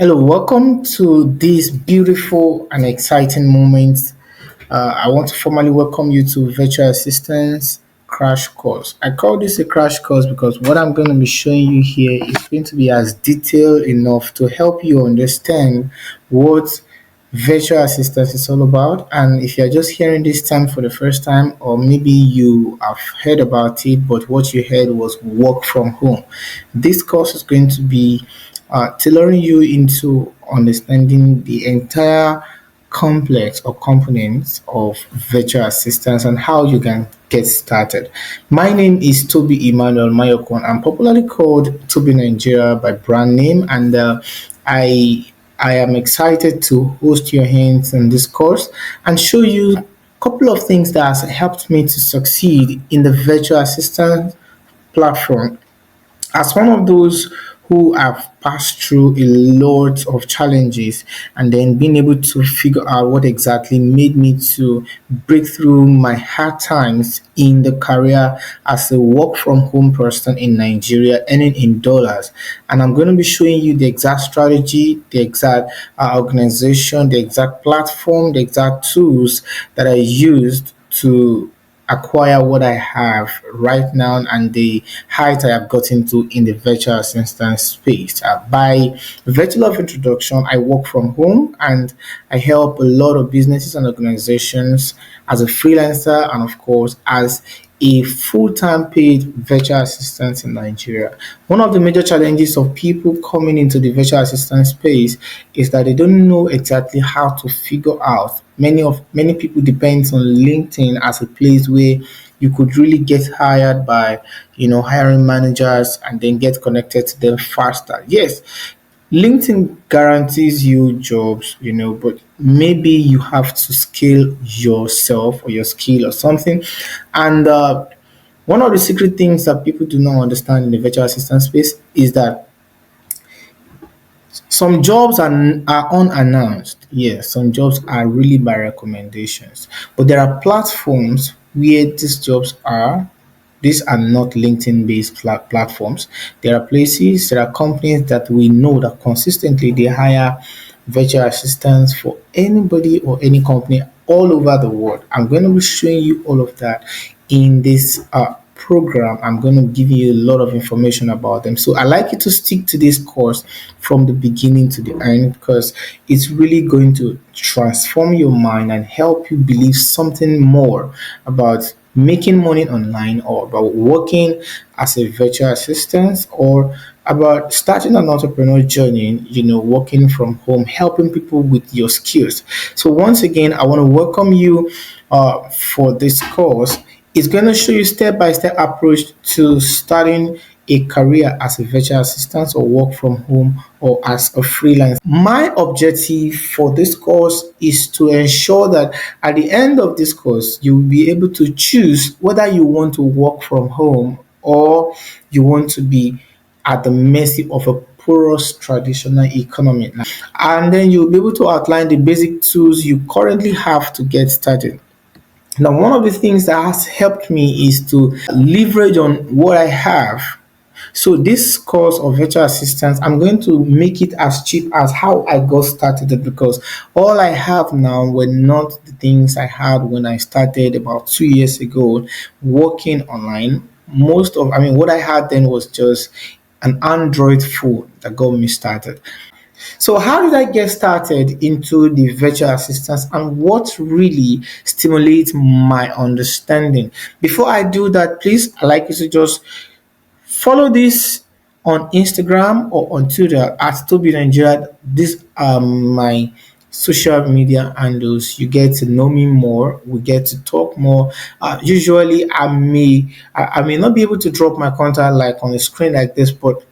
Hello, welcome to this beautiful and exciting moment. I want to formally welcome you to Virtual Assistance Crash Course. I call this a crash course because what I'm going to be showing you here is going to be as detailed enough to help you understand what virtual assistance is all about. And if you're just hearing this term for the first time, or maybe you have heard about it, but what you heard was work from home, this course is going to be tailoring you into understanding the entire complex or components of virtual assistance and how you can get started. My name is Toby Emmanuel Mayokon. I'm popularly called Toby Nigeria by brand name, and I I am excited to host your hands in this course and show you a couple of things that has helped me to succeed in the virtual assistant platform as one of those who have passed through a lot of challenges and then being able to figure out what exactly made me to break through my hard times in the career as a work from home person in Nigeria, earning in dollars. And I'm going to be showing you the exact strategy, the exact organization, the exact platform, the exact tools that I used to acquire what I have right now and the height I have gotten to in the virtual assistant space. By virtual of introduction, I work from home and I help a lot of businesses and organizations as a freelancer and, of course, as a full-time paid virtual assistant in Nigeria. One of the major challenges of people coming into the virtual assistant space is that they don't know exactly how to figure out. Many people depends on LinkedIn as a place where you could really get hired by hiring managers and then get connected to them faster. Yes, LinkedIn guarantees you jobs, but maybe you have to scale yourself or your skill or something. And one of the secret things that people do not understand in the virtual assistant space is that some jobs are unannounced. Yes, some jobs are really by recommendations. But there are platforms where these jobs are. These are not LinkedIn based platforms. There are places, there are companies that we know that consistently they hire virtual assistants for anybody or any company all over the world. I'm going to be showing you all of that in this program. I'm going to give you a lot of information about them. So I like you to stick to this course from the beginning to the end because it's really going to transform your mind and help you believe something more about making money online or about working as a virtual assistant or about starting an entrepreneur journey, working from home, helping people with your skills. So once again, I want to welcome you for this course. It's going to show you step-by-step approach to starting a career as a virtual assistant or work from home or as a freelance. My objective for this course is to ensure that at the end of this course, you will be able to choose whether you want to work from home or you want to be at the mercy of a porous traditional economy. And then you'll be able to outline the basic tools you currently have to get started. Now, one of the things that has helped me is to leverage on what I have. So this course of virtual assistance, I'm going to make it as cheap as how I got started because all I have now were not the things I had when I started about 2 years ago working online. What I had then was just an Android phone that got me started. So, how did I get started into the virtual assistance and what really stimulates my understanding? Before I do that, please, I'd like you to just follow this on Instagram or on Twitter at Toby Nigeria. These are my social media handles. You get to know me more. We get to talk more. Usually, I may not be able to drop my contact like on the screen like this, but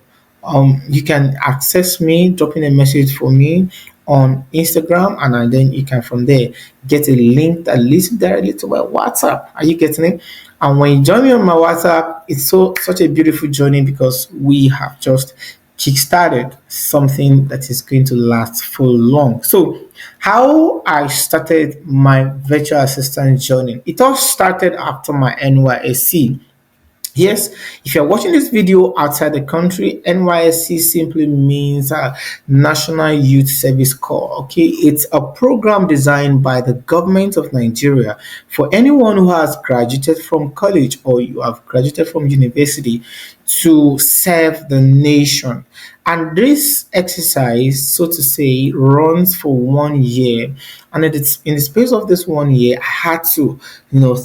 you can access me, dropping a message for me on Instagram, and then you can from there get a link that leads directly to my WhatsApp. Are you getting it? And when you join me on my WhatsApp, it's such a beautiful journey because we have just kickstarted something that is going to last for long. So, how I started my virtual assistant journey? It all started after my NYSC. Yes, if you're watching this video outside the country, NYSC simply means National Youth Service Corps. Okay, it's a program designed by the government of Nigeria for anyone who has graduated from college or you have graduated from university to serve the nation. And this exercise, so to say, runs for 1 year. And it's in the space of this 1 year, I had to,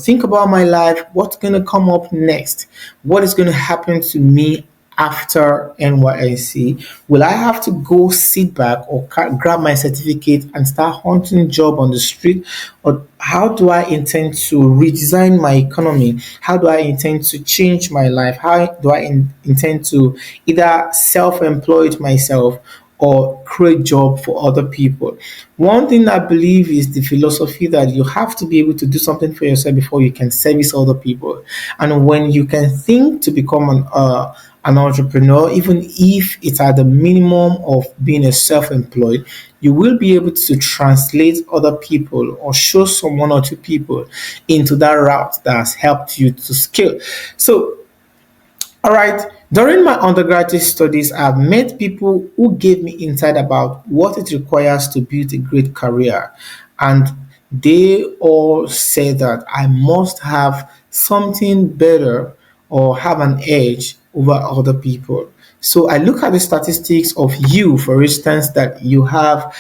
think about my life, what's going to come up next, what is going to happen to me after NYSC? Will I have to go sit back or grab my certificate and start hunting job on the street? Or how do I intend to redesign my economy? How do I intend to change my life? How do I intend to either self-employ myself or create job for other people? One thing I believe is the philosophy that you have to be able to do something for yourself before you can service other people. And when you can think to become an entrepreneur, even if it's at the minimum of being a self-employed, you will be able to translate other people or show some one or two people into that route that has helped you to scale. So all right. During my undergraduate studies, I've met people who gave me insight about what it requires to build a great career. And they all say that I must have something better or have an edge over other people. So I look at the statistics of you, for instance, that you have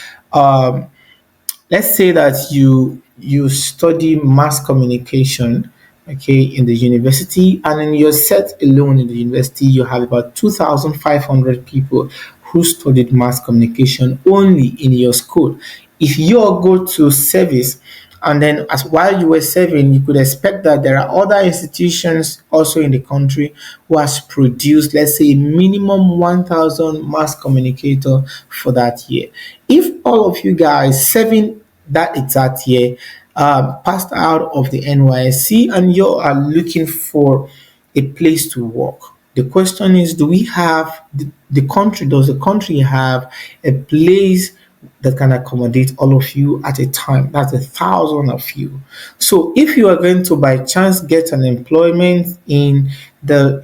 let's say that you study mass communication, okay, in the university, and in your set alone in the university you have about 2,500 people who studied mass communication only in your school. If you all go to service, and then as while you were serving, you could expect that there are other institutions also in the country who has produced, let's say, minimum 1,000 mass communicator for that year. If all of you guys serving that exact year passed out of the NYSC and you are looking for a place to work, the question is, do we have the country, does the country have a place that can accommodate all of you at a time? That's 1,000 of you. So if you are going to by chance get an employment in the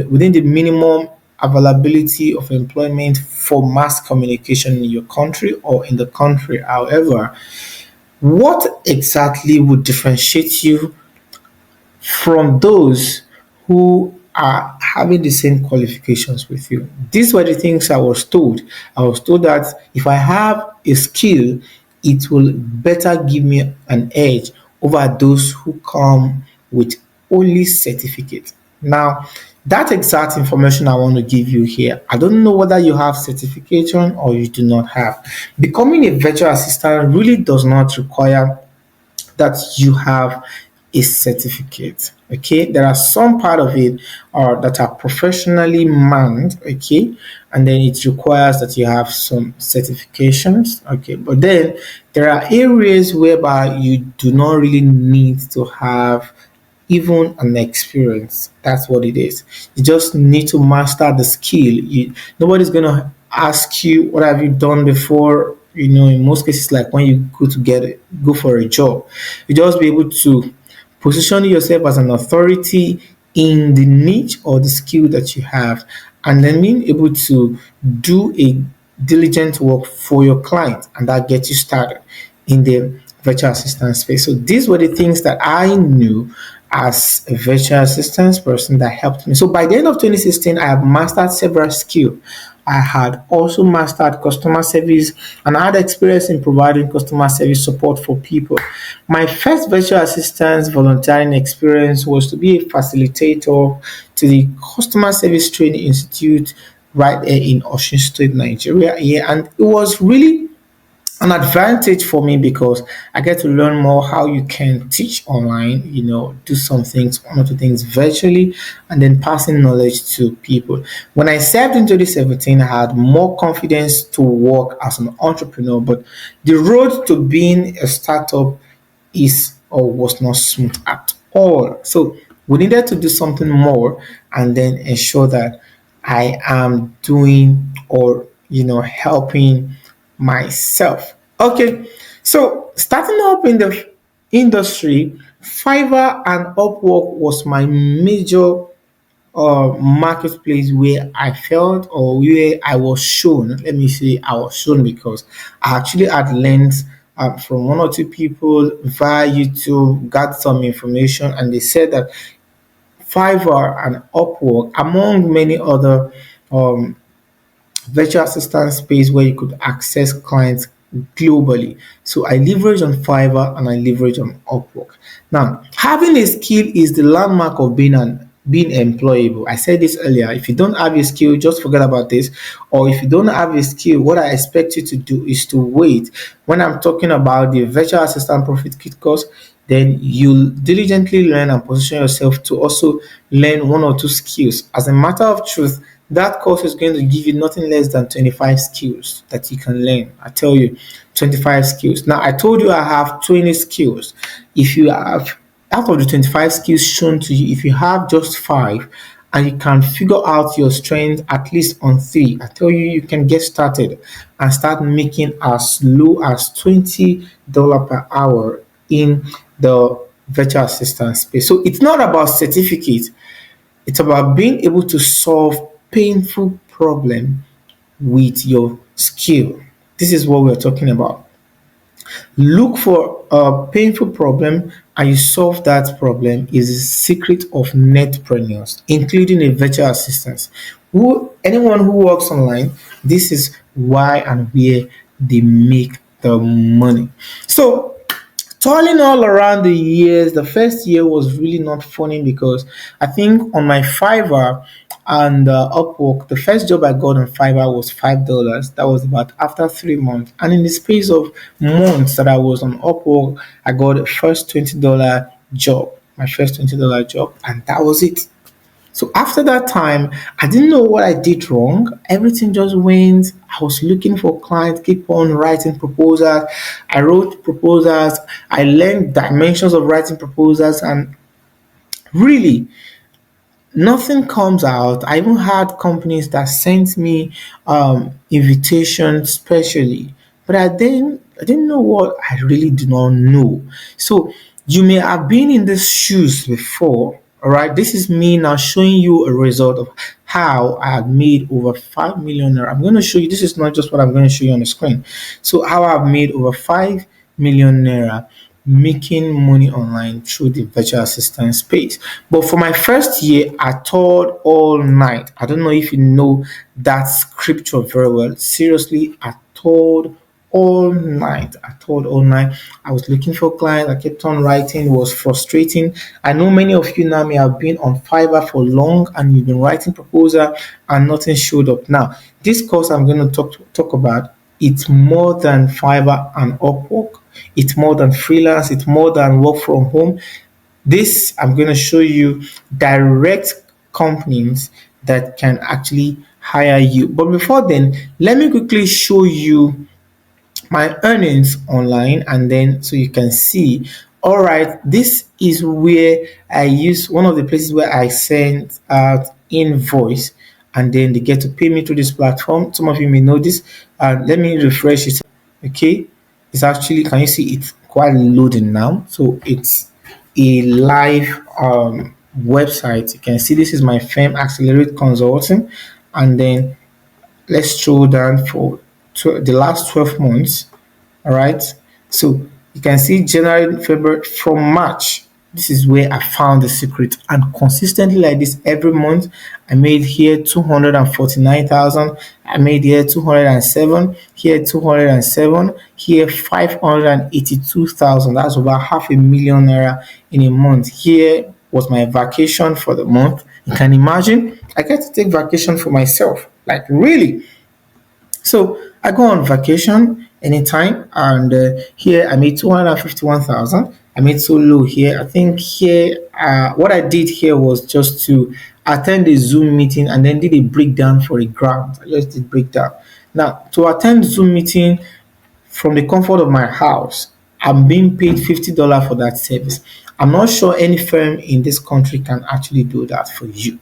within the minimum availability of employment for mass communication in your country or in the country, however, what exactly would differentiate you from those who are having the same qualifications with you? These were the things I was told. I was told that if I have a skill, it will better give me an edge over those who come with only certificate. Now, that exact information I want to give you here. I don't know whether you have certification or you do not have. Becoming a virtual assistant really does not require that you have a certificate. Okay, there are some part of it that are professionally manned. Okay, and then it requires that you have some certifications. Okay, but then there are areas whereby you do not really need to have even an experience. That's what it is. You just need to master the skill. Nobody's gonna ask you what have you done before. In most cases, like when you go for a job, you just be able to position yourself as an authority in the niche or the skill that you have, and then being able to do a diligent work for your client, and that gets you started in the virtual assistant space. So these were the things that I knew as a virtual assistant person that helped me. So by the end of 2016, I have mastered several skills. I had also mastered customer service and I had experience in providing customer service support for people. My first virtual assistance volunteering experience was to be a facilitator to the Customer Service Training Institute right here in Osun State, Nigeria. Yeah, and it was really an advantage for me because I get to learn more how you can teach online, do some things, one or two things virtually, and then passing knowledge to people. When I served in 2017, I had more confidence to work as an entrepreneur, but the road to being a startup is or was not smooth at all. So we needed to do something more and then ensure that I am doing or helping myself. Okay, so starting up in the industry, Fiverr and Upwork was my major marketplace where I felt or where I was shown. Let me say I was shown because I actually had learned from one or two people via YouTube, got some information, and they said that Fiverr and Upwork, among many other um, virtual assistant space where you could access clients globally. So I leverage on Fiverr and I leverage on Upwork. Now, having a skill is the landmark of being employable. I said this earlier. If you don't have a skill, just forget about this. Or if you don't have a skill, what I expect you to do is to wait. When I'm talking about the virtual assistant profit kit course, then you diligently learn and position yourself to also learn one or two skills. As a matter of truth, that course is going to give you nothing less than 25 skills that you can learn. I tell you, 25 skills. Now, I told you I have 20 skills. If you have, out of the 25 skills shown to you, if you have just five and you can figure out your strength at least on three, I tell you, you can get started and start making as low as $20 per hour in the virtual assistant space. So it's not about certificate, it's about being able to solve painful problem with your skill. This is what we're talking about. Look for a painful problem and you solve that problem is the secret of netpreneurs, including a virtual assistant. Anyone who works online, this is why and where they make the money. So toiling all around the years, the first year was really not funny because I think on my Fiverr and Upwork, the first job I got on Fiverr was $5. That was about after 3 months. And in the space of months that I was on Upwork, I got a first $20 job, my first $20 job, and that was it. So after that time, I didn't know what I did wrong. Everything just went. I was looking for clients, keep on writing proposals. I wrote proposals. I learned dimensions of writing proposals, and really nothing comes out. I even had companies that sent me invitations specially, but I didn't know what I really do not know. So you may have been in these shoes before. All right, this is me now showing you a result of how I have made over 5 million naira. I'm going to show you. This is not just what I'm going to show you on the screen. So how I've made over 5 million naira making money online through the virtual assistant space. But for my first year, I toiled all night. I don't know if you know that scripture very well. Seriously, I toiled all night. I toiled all night. I was looking for clients. I kept on writing. It was frustrating. I know many of you now may have been on Fiverr for long and you've been writing proposal and nothing showed up. Now, this course I'm going to talk about, it's more than Fiverr and Upwork. It's more than freelance. It's more than work from home. This I'm going to show you direct companies that can actually hire you. But before then, let me quickly show you my earnings online and then so you can see. All right, this is where I use one of the places where I send out invoice and then they get to pay me through this platform. Some of you may know this. Let me refresh it. Okay, it's actually, can you see it's quite loading now? So it's a live website. You can see this is my firm Accelerate Consulting, and then let's scroll down for the last 12 months. All right, so you can see January, February, from March. This is where I found the secret, and consistently like this every month, I made here 249,000. I made here 207, here 207, here 582,000. That's over half a million naira in a month. Here was my vacation for the month. You can imagine, I get to take vacation for myself, like really. So I go on vacation anytime, and here I made 251,000. I made so low here. I think here, what I did here was just to attend a Zoom meeting and then did a breakdown for a grant. I just did breakdown. Now, to attend Zoom meeting from the comfort of my house, I'm being paid $50 for that service. I'm not sure any firm in this country can actually do that for you.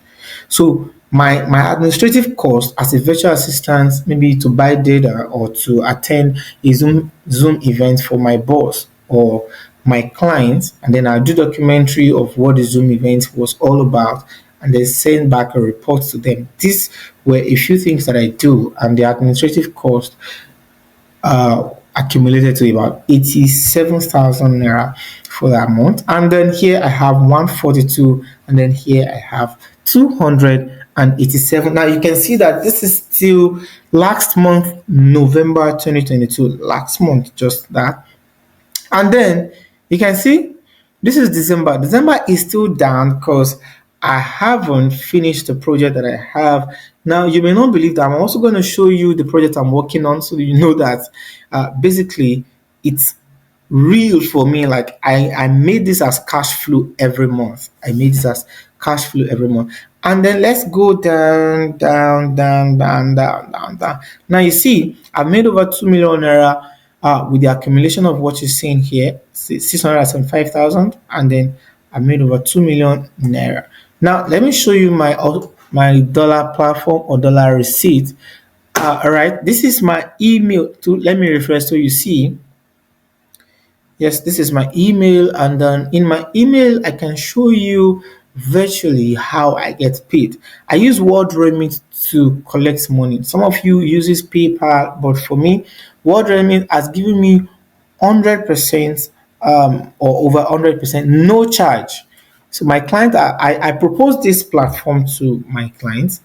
So my administrative cost as a virtual assistant, maybe to buy data or to attend a Zoom event for my boss or my clients, and then I'll do documentary of what the Zoom event was all about. and then send back a report to them. These were a few things that I do, and the administrative cost accumulated to about 87,000 naira for that month. And then here I have 142, and then here I have 287. Now you can see that this is still last month, November 2022, last month, just that. And then you can see this is December. December is still down because I haven't finished the project that I have. Now, you may not believe that I'm also going to show you the project I'm working on so you know that basically it's real for me. Like I made this as cash flow every month. I made this as cash flow every month. And then let's go down, down, down, down, down, down, down. Now you see, I've made over 2 million naira with the accumulation of what you're seeing here, 675,000, and then I made over 2 million naira. Now let me show you my dollar platform or dollar receipt. All right, this is my email. To let me refresh so you see. Yes, this is my email, and then in my email, I can show you virtually how I get paid. I use World Remit to collect money. Some of you uses PayPal, but for me, World Remit has given me 100% or over 100%, no charge. So my client, I proposed this platform to my clients,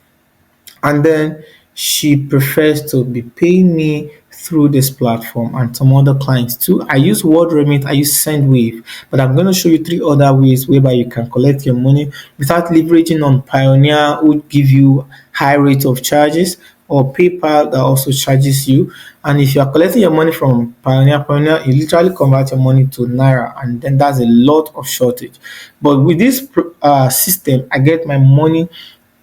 and then she prefers to be paying me through this platform and some other clients too. I use World Remit, I use SendWave, but I'm going to show you three other ways whereby you can collect your money without leveraging on Pioneer, who would give you high rate of charges, or PayPal that also charges you. And if you are collecting your money from Pioneer, you literally convert your money to Naira, and then that's a lot of shortage. But with this system, I get my money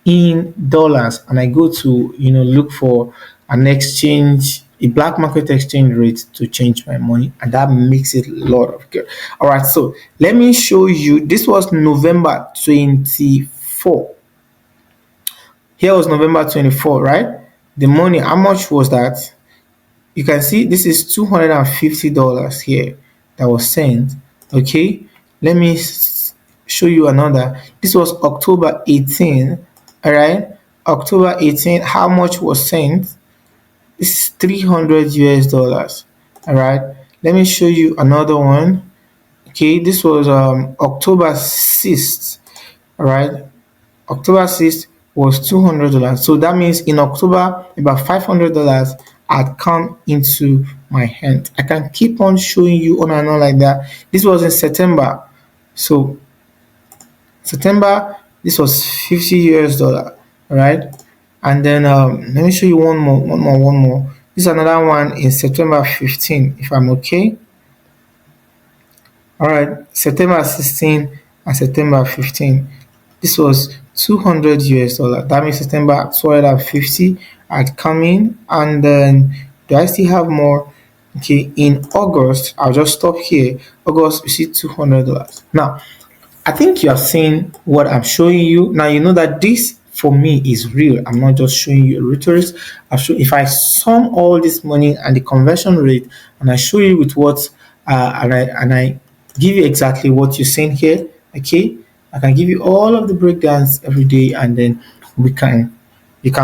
in dollars, and I go to look for an exchange, a black market exchange rate to change my money, and that makes it a lot of good. All right, so let me show you. This was November 24. Here was November 24, right? The money, how much was that? You can see this is $250 here that was sent. Okay, let me show you another. This was October 18. All right, October 18. How much was sent? This is 300 US dollars. All right, let me show you another one. Okay, this was October 6th. All right, October 6th was $200. So that means in October, about $500 had come into my hand. I can keep on showing you on and on like that. This was in September. So September, this was 50 US dollar. All right. And then let me show you one more. This is another one in September 15, if I'm okay. All right, September 16 and September 15. This was 200 US dollar. That means September 250 had come in, and then do I still have more? Okay, in August, I'll just stop here. August, you see $200. Now, I think you are seeing what I'm showing you. Now you know that this for me is real. I'm not just showing you rhetoric. If I sum all this money and the conversion rate, and I show you with what and I give you exactly what you're saying here. Okay, I can give you all of the breakdowns every day, and then you can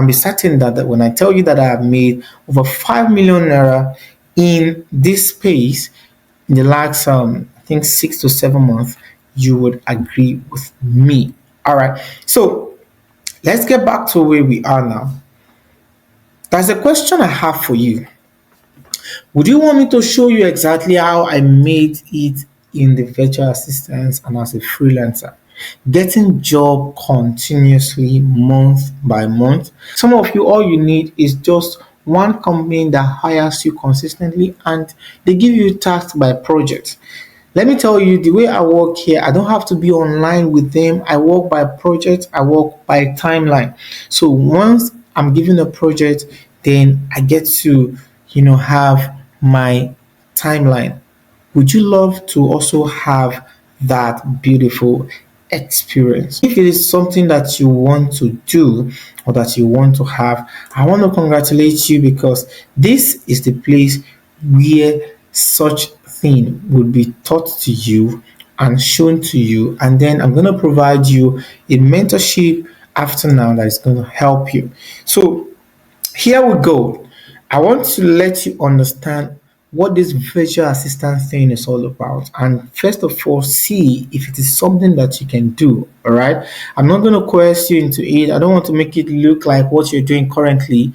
be certain that when I tell you that I have made over 5 million naira in this space in the last I think 6 to 7 months, you would agree with me. All right, so let's get back to where we are now. There's a question I have for you. Would you want me to show you exactly how I made it in the virtual assistants and as a freelancer? Getting job continuously month by month. Some of you, all you need is just one company that hires you consistently, and they give you tasks by project. Let me tell you, the way I work here, I don't have to be online with them. I work by project, I work by timeline. So once I'm given a project, then I get to, have my timeline. Would you love to also have that beautiful experience? If it is something that you want to do or that you want to have, I want to congratulate you, because this is the place where such thing would be taught to you and shown to you, and then I'm going to provide you a mentorship after now that is going to help you. So here we go. I want to let you understand what this virtual assistant thing is all about. And first of all, see if it is something that you can do. All right. I'm not going to coerce you into it. I don't want to make it look like what you're doing currently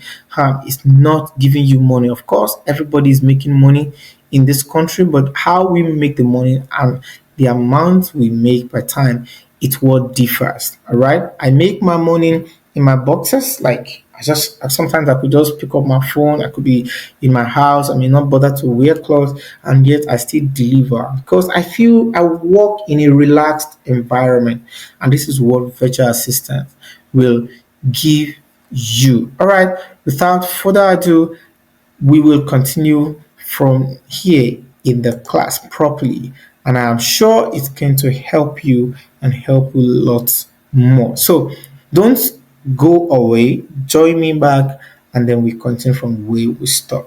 is not giving you money. Of course, everybody is making money in this country, but how we make the money and the amount we make per time, it what differs. All right. I make my money in my boxes. Like I just sometimes I could just pick up my phone. I could be in my house. I may not bother to wear clothes, and yet I still deliver because I feel I work in a relaxed environment, and this is what virtual assistant will give you. All right. Without further ado, we will continue from here in the class properly, and I am sure it's going to help you and help you lots more. So don't go away, join me back, and then we continue from where we stop.